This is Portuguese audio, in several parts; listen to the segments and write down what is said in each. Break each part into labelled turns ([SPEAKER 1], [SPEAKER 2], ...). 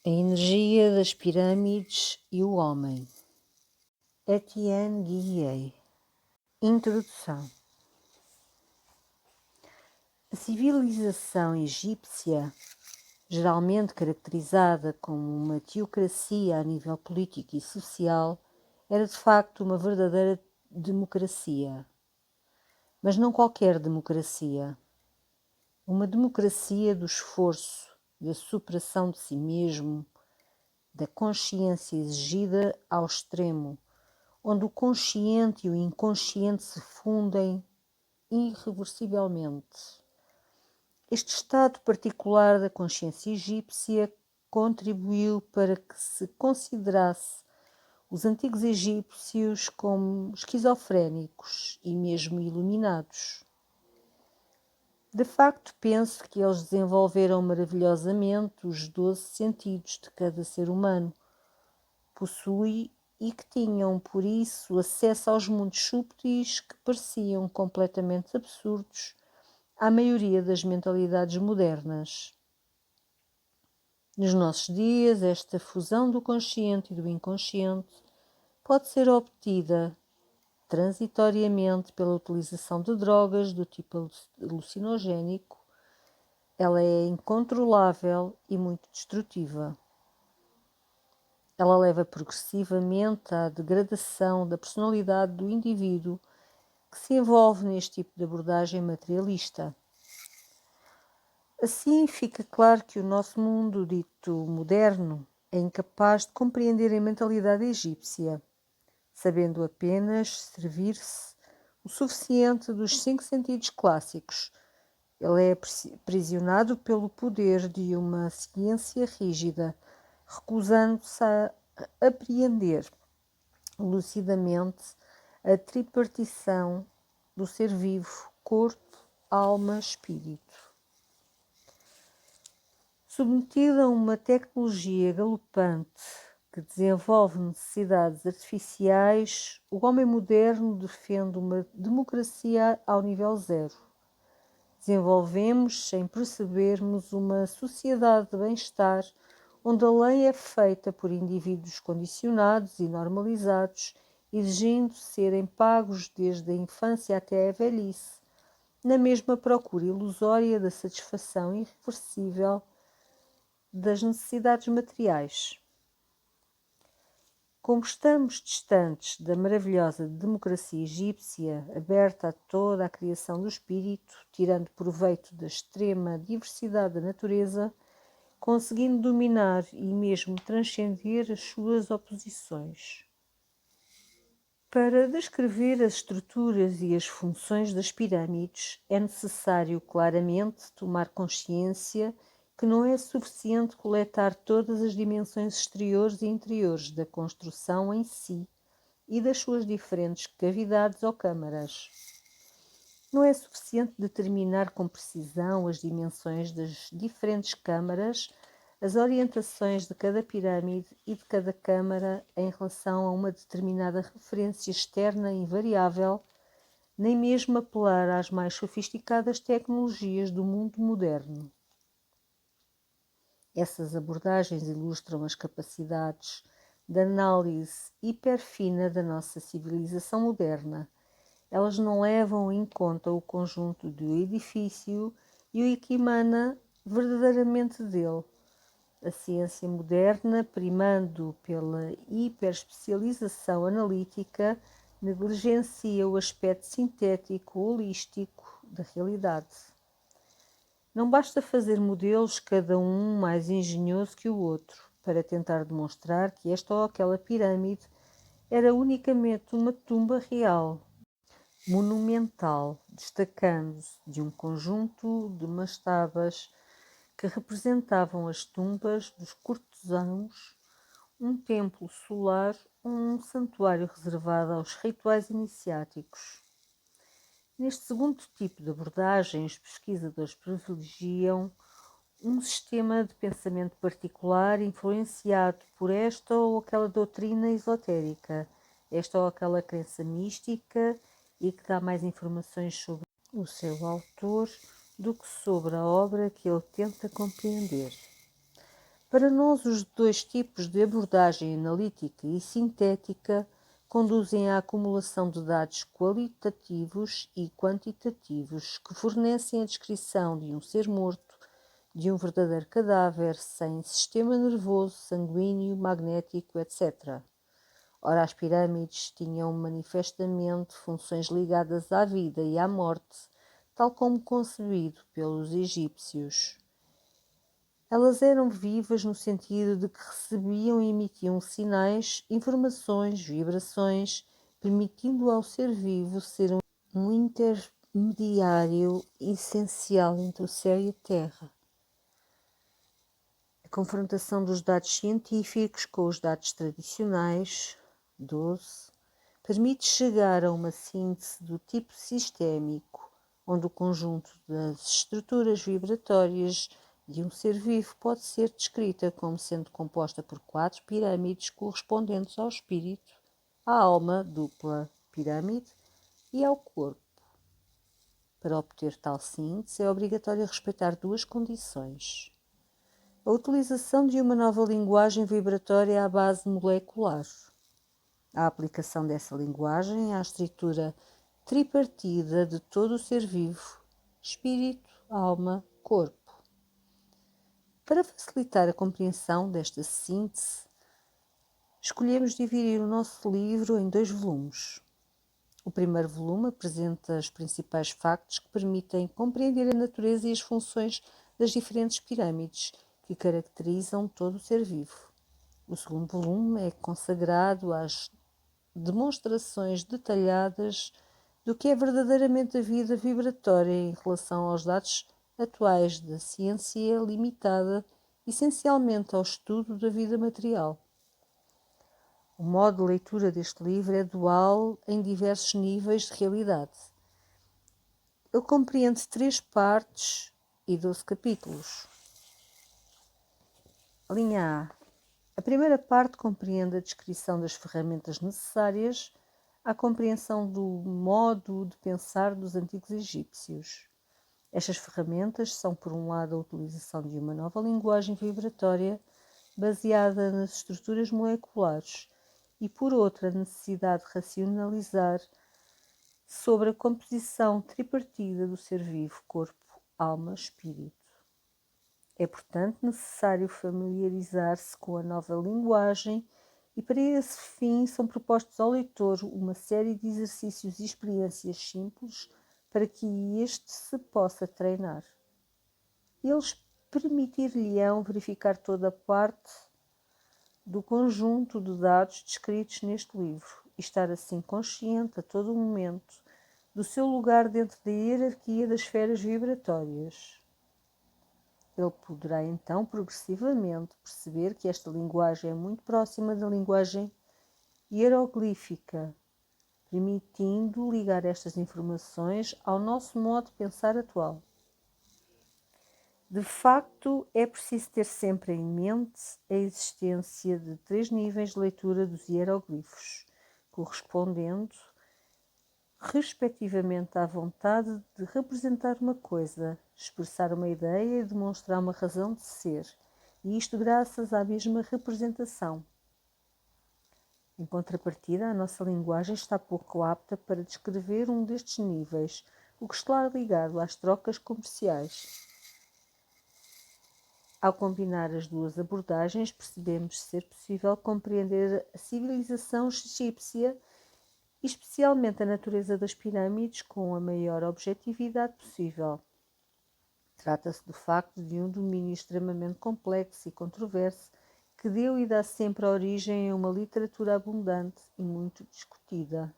[SPEAKER 1] A energia das pirâmides e o homem. Etienne Guillet. Introdução. A civilização egípcia, geralmente caracterizada como uma teocracia a nível político e social, era de facto uma verdadeira democracia. Mas não qualquer democracia. Uma democracia do esforço, da superação de si mesmo, da consciência exigida ao extremo, onde o consciente e o inconsciente se fundem irreversivelmente. Este estado particular da consciência egípcia contribuiu para que se considerasse os antigos egípcios como esquizofrénicos e mesmo iluminados. De facto, penso que eles desenvolveram maravilhosamente os 12 sentidos de cada ser humano possui e que tinham, por isso, acesso aos mundos súbteis que pareciam completamente absurdos à maioria das mentalidades modernas. Nos nossos dias, esta fusão do consciente e do inconsciente pode ser obtida transitoriamente pela utilização de drogas do tipo alucinogénico. Ela é incontrolável e muito destrutiva. Ela leva progressivamente à degradação da personalidade do indivíduo que se envolve neste tipo de abordagem materialista. Assim, fica claro que o nosso mundo dito moderno é incapaz de compreender a mentalidade egípcia, sabendo apenas servir-se o suficiente dos 5 sentidos clássicos. Ele é aprisionado pelo poder de uma ciência rígida, recusando-se a apreender lucidamente a tripartição do ser vivo, corpo, alma, espírito. Submetido a uma tecnologia galopante que desenvolve necessidades artificiais, o homem moderno defende uma democracia ao nível zero. Desenvolvemos, sem percebermos, uma sociedade de bem-estar onde a lei é feita por indivíduos condicionados e normalizados, exigindo serem pagos desde a infância até a velhice, na mesma procura ilusória da satisfação irreversível das necessidades materiais. Como estamos distantes da maravilhosa democracia egípcia, aberta a toda a criação do espírito, tirando proveito da extrema diversidade da natureza, conseguindo dominar e mesmo transcender as suas oposições. Para descrever as estruturas e as funções das pirâmides, é necessário claramente tomar consciência que não é suficiente coletar todas as dimensões exteriores e interiores da construção em si e das suas diferentes cavidades ou câmaras. Não é suficiente determinar com precisão as dimensões das diferentes câmaras, as orientações de cada pirâmide e de cada câmara em relação a uma determinada referência externa invariável, nem mesmo apelar às mais sofisticadas tecnologias do mundo moderno. Essas abordagens ilustram as capacidades de análise hiperfina da nossa civilização moderna. Elas não levam em conta o conjunto do edifício e o que emana verdadeiramente dele. A ciência moderna, primando pela hiperespecialização analítica, negligencia o aspecto sintético holístico da realidade. Não basta fazer modelos, cada um mais engenhoso que o outro, para tentar demonstrar que esta ou aquela pirâmide era unicamente uma tumba real, monumental, destacando-se de um conjunto de mastabas que representavam as tumbas dos cortesãos, um templo solar ou um santuário reservado aos rituais iniciáticos. Neste segundo tipo de abordagem, os pesquisadores privilegiam um sistema de pensamento particular influenciado por esta ou aquela doutrina esotérica, esta ou aquela crença mística e que dá mais informações sobre o seu autor do que sobre a obra que ele tenta compreender. Para nós, os dois tipos de abordagem analítica e sintética conduzem à acumulação de dados qualitativos e quantitativos que fornecem a descrição de um ser morto, de um verdadeiro cadáver, sem sistema nervoso, sanguíneo, magnético, etc. Ora, as pirâmides tinham manifestamente funções ligadas à vida e à morte, tal como concebido pelos egípcios. Elas eram vivas no sentido de que recebiam e emitiam sinais, informações, vibrações, permitindo ao ser vivo ser um intermediário essencial entre o céu e a terra. A confrontação dos dados científicos com os dados tradicionais, 12, permite chegar a uma síntese do tipo sistémico, onde o conjunto das estruturas vibratórias de um ser vivo pode ser descrita como sendo composta por 4 pirâmides correspondentes ao espírito, à alma, dupla pirâmide, e ao corpo. Para obter tal síntese, é obrigatório respeitar 2 condições: a utilização de uma nova linguagem vibratória à base molecular, a aplicação dessa linguagem à estrutura tripartida de todo o ser vivo, espírito, alma, corpo. Para facilitar a compreensão desta síntese, escolhemos dividir o nosso livro em 2 volumes. O primeiro volume apresenta os principais factos que permitem compreender a natureza e as funções das diferentes pirâmides que caracterizam todo o ser vivo. O segundo volume é consagrado às demonstrações detalhadas do que é verdadeiramente a vida vibratória em relação aos dados atuais da ciência limitada essencialmente ao estudo da vida material. O modo de leitura deste livro é dual em diversos níveis de realidade. Ele compreende 3 partes e 12 capítulos. A linha A. A primeira parte compreende a descrição das ferramentas necessárias à compreensão do modo de pensar dos antigos egípcios. Estas ferramentas são, por um lado, a utilização de uma nova linguagem vibratória baseada nas estruturas moleculares e, por outro, a necessidade de racionalizar sobre a composição tripartida do ser vivo, corpo, alma, espírito. É, portanto, necessário familiarizar-se com a nova linguagem e, para esse fim, são propostos ao leitor uma série de exercícios e experiências simples para que este se possa treinar. Eles permitir-lhe-ão verificar toda a parte do conjunto de dados descritos neste livro e estar assim consciente a todo momento do seu lugar dentro da hierarquia das esferas vibratórias. Ele poderá então progressivamente perceber que esta linguagem é muito próxima da linguagem hieroglífica, permitindo ligar estas informações ao nosso modo de pensar atual. De facto, é preciso ter sempre em mente a existência de 3 níveis de leitura dos hieroglifos, correspondendo respectivamente à vontade de representar uma coisa, expressar uma ideia e demonstrar uma razão de ser, e isto graças à mesma representação. Em contrapartida, a nossa linguagem está pouco apta para descrever um destes níveis, o que está ligado às trocas comerciais. Ao combinar as 2 abordagens, percebemos ser possível compreender a civilização egípcia, especialmente a natureza das pirâmides, com a maior objetividade possível. Trata-se do facto de um domínio extremamente complexo e controverso que deu e dá sempre origem a uma literatura abundante e muito discutida.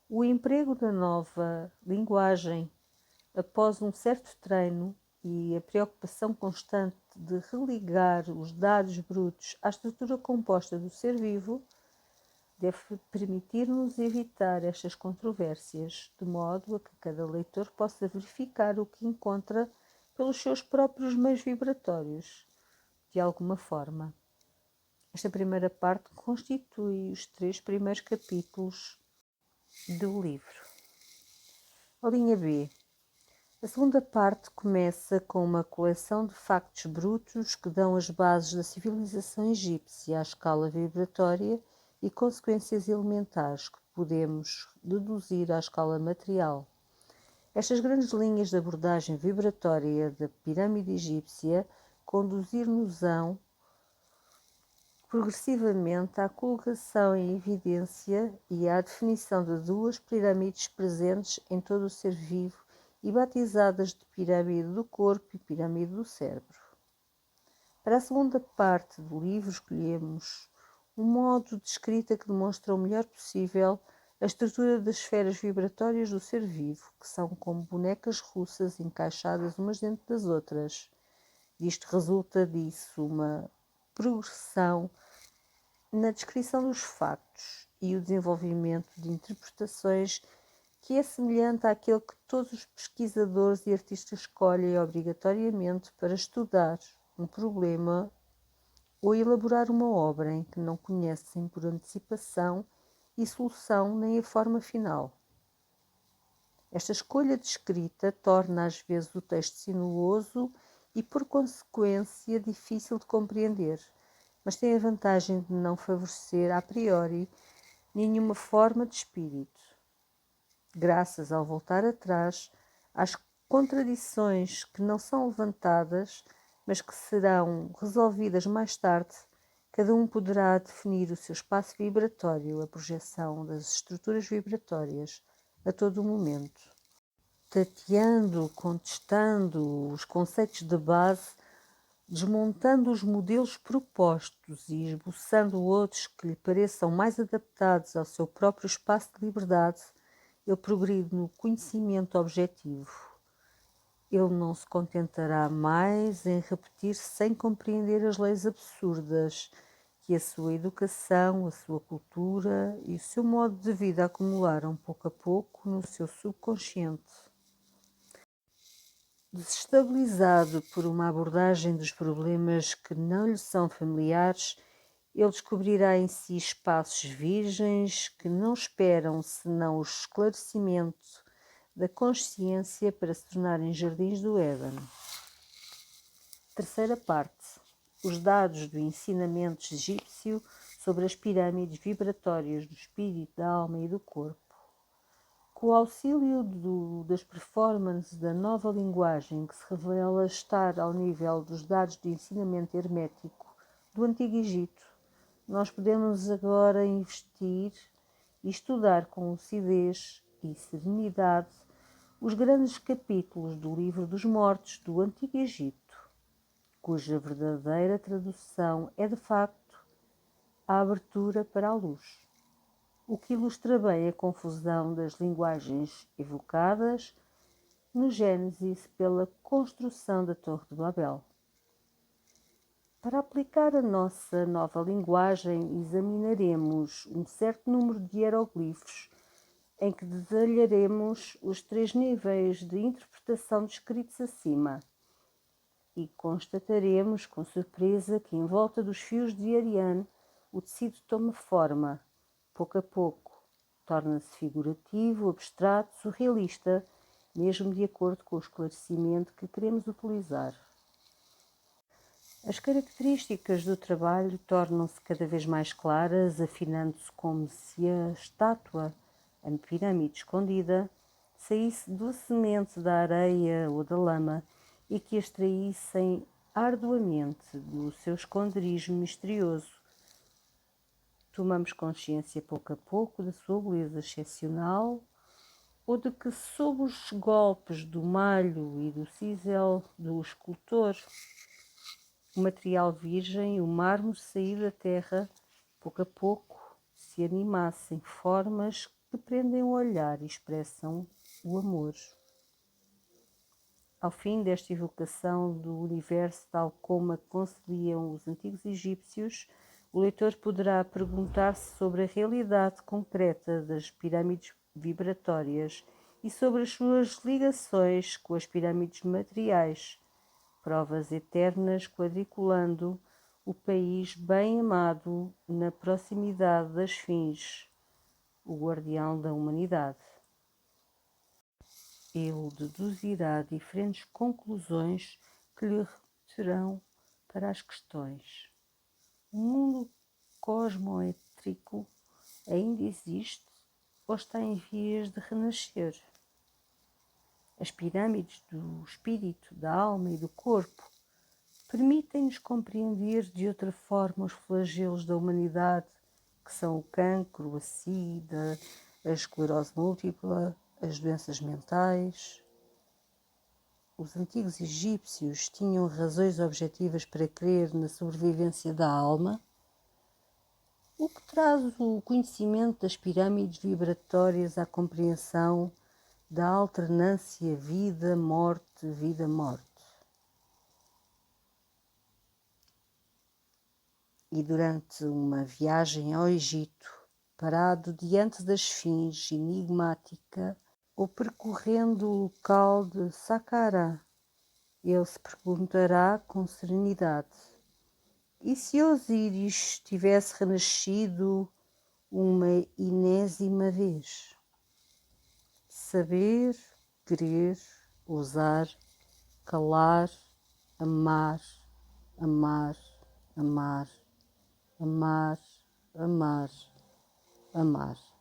[SPEAKER 1] O emprego da nova linguagem, após um certo treino e a preocupação constante de religar os dados brutos à estrutura composta do ser vivo, deve permitir-nos evitar estas controvérsias, de modo a que cada leitor possa verificar o que encontra pelos seus próprios meios vibratórios, de alguma forma. Esta primeira parte constitui os 3 primeiros capítulos do livro. A linha B. A segunda parte começa com uma coleção de factos brutos que dão as bases da civilização egípcia à escala vibratória e consequências elementares que podemos deduzir à escala material. Estas grandes linhas de abordagem vibratória da pirâmide egípcia conduzir-nos-ão progressivamente à colocação em evidência e à definição de duas pirâmides presentes em todo o ser vivo e batizadas de pirâmide do corpo e pirâmide do cérebro. Para a segunda parte do livro escolhemos um modo de escrita que demonstra o melhor possível a estrutura das esferas vibratórias do ser vivo, que são como bonecas russas encaixadas umas dentro das outras. Isto resulta disso uma progressão na descrição dos factos e o desenvolvimento de interpretações que é semelhante àquele que todos os pesquisadores e artistas escolhem obrigatoriamente para estudar um problema ou elaborar uma obra em que não conhecem por antecipação e solução nem a forma final. Esta escolha de escrita torna às vezes o texto sinuoso e, por consequência, difícil de compreender, mas tem a vantagem de não favorecer a priori nenhuma forma de espírito. Graças ao voltar atrás às contradições que não são levantadas, mas que serão resolvidas mais tarde, cada um poderá definir o seu espaço vibratório, a projeção das estruturas vibratórias, a todo momento. Tateando, contestando os conceitos de base, desmontando os modelos propostos e esboçando outros que lhe pareçam mais adaptados ao seu próprio espaço de liberdade, ele progride no conhecimento objetivo. Ele não se contentará mais em repetir sem compreender as leis absurdas que a sua educação, a sua cultura e o seu modo de vida acumularam pouco a pouco no seu subconsciente. Desestabilizado por uma abordagem dos problemas que não lhe são familiares, ele descobrirá em si espaços virgens que não esperam senão o esclarecimento da consciência para se tornarem jardins do Éden. Terceira parte. Os dados do ensinamento egípcio sobre as pirâmides vibratórias do espírito, da alma e do corpo. Com o auxílio das performances da nova linguagem que se revela estar ao nível dos dados de ensinamento hermético do Antigo Egito, nós podemos agora investir e estudar com lucidez e serenidade os grandes capítulos do Livro dos Mortos do Antigo Egito, cuja verdadeira tradução é de facto a abertura para a luz, o que ilustra bem a confusão das linguagens evocadas no Gênesis pela construção da Torre de Babel. Para aplicar a nossa nova linguagem, examinaremos um certo número de hieroglifos em que detalharemos os 3 níveis de interpretação descritos acima e constataremos com surpresa que em volta dos fios de Ariane o tecido toma forma, pouco a pouco, torna-se figurativo, abstrato, surrealista, mesmo de acordo com o esclarecimento que queremos utilizar. As características do trabalho tornam-se cada vez mais claras, afinando-se como se a estátua, a pirâmide escondida, saísse docemente da areia ou da lama e que a extraíssem arduamente do seu esconderijo misterioso. Tomamos consciência pouco a pouco da sua beleza excepcional ou de que, sob os golpes do malho e do cisel do escultor, o material virgem, o mármore saído da terra, pouco a pouco se animassem formas que prendem o olhar e expressam o amor. Ao fim desta evocação do universo tal como a concebiam os antigos egípcios, o leitor poderá perguntar-se sobre a realidade concreta das pirâmides vibratórias e sobre as suas ligações com as pirâmides materiais, provas eternas quadriculando o país bem amado na proximidade da Esfinge, o guardião da humanidade. ele deduzirá diferentes conclusões que lhe remeterão para as questões. O mundo cosmoétrico ainda existe ou está em vias de renascer? As pirâmides do espírito, da alma e do corpo permitem-nos compreender de outra forma os flagelos da humanidade, que são o cancro, a sida, a esclerose múltipla, as doenças mentais. Os antigos egípcios tinham razões objetivas para crer na sobrevivência da alma. O que traz o conhecimento das pirâmides vibratórias à compreensão da alternância vida-morte, vida-morte. E durante uma viagem ao Egito, parado diante da esfinge enigmática ou percorrendo o local de Saqqara, ele se perguntará com serenidade: e se Osíris tivesse renascido uma enésima vez? Saber, querer, ousar, calar, amar, amar, amar, amar, amar, amar.